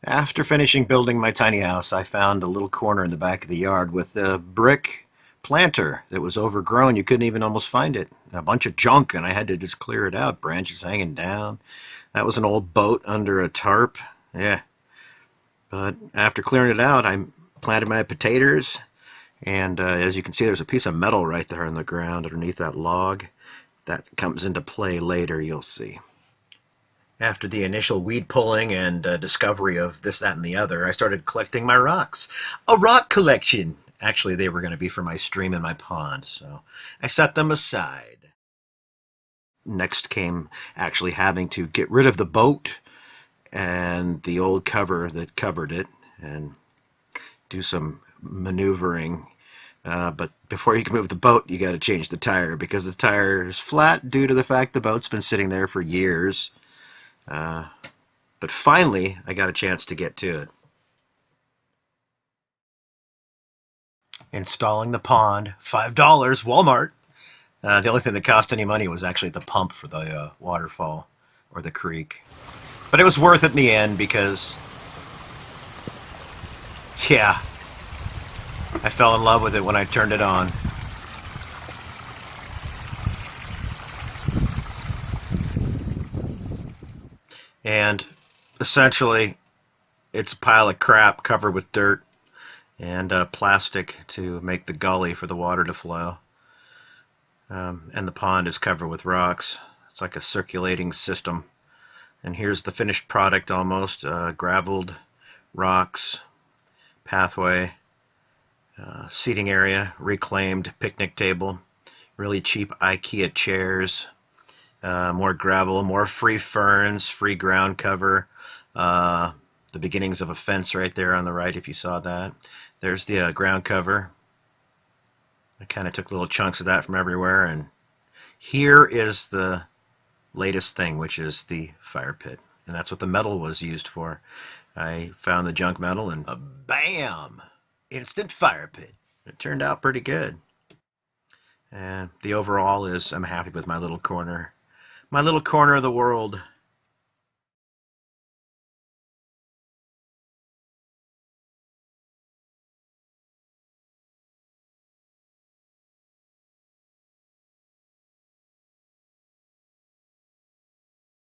After finishing building my tiny house, I found a little corner in the back of the yard with a brick planter that was overgrown. You couldn't even almost find it. A bunch of junk, and I had to just clear it out. Branches hanging down. That was an old boat under a tarp. Yeah. But after clearing it out, I planted my potatoes. And as you can see, there's a piece of metal right there on the ground underneath that log. That comes into play later, you'll see. After the initial weed pulling and discovery of this, that, and the other, I started collecting my rocks. A rock collection! Actually, they were going to be for my stream and my pond, so I set them aside. Next came actually having to get rid of the boat and the old cover that covered it and do some maneuvering. But before you can move the boat, you got to change the tire because the tire is flat due to the fact the boat's been sitting there for years. But finally, I got a chance to get to it. Installing the pond, $5, Walmart. The only thing that cost any money was actually the pump for the waterfall or the creek. But it was worth it in the end because, yeah, I fell in love with it when I turned it on. And essentially, it's a pile of crap covered with dirt and plastic to make the gully for the water to flow. And the pond is covered with rocks. It's like a circulating system. And here's the finished product almost. Graveled rocks, pathway, seating area, reclaimed picnic table, really cheap IKEA chairs, more gravel, more free ferns, free ground cover, the beginnings of a fence right there on the right if you saw that. There's the ground cover. I kind of took little chunks of that from everywhere, and here is the latest thing, which is the fire pit, and that's what the metal was used for. I found the junk metal and bam! Instant fire pit. It turned out pretty good. And the overall is I'm happy with my little corner. My little corner of the world.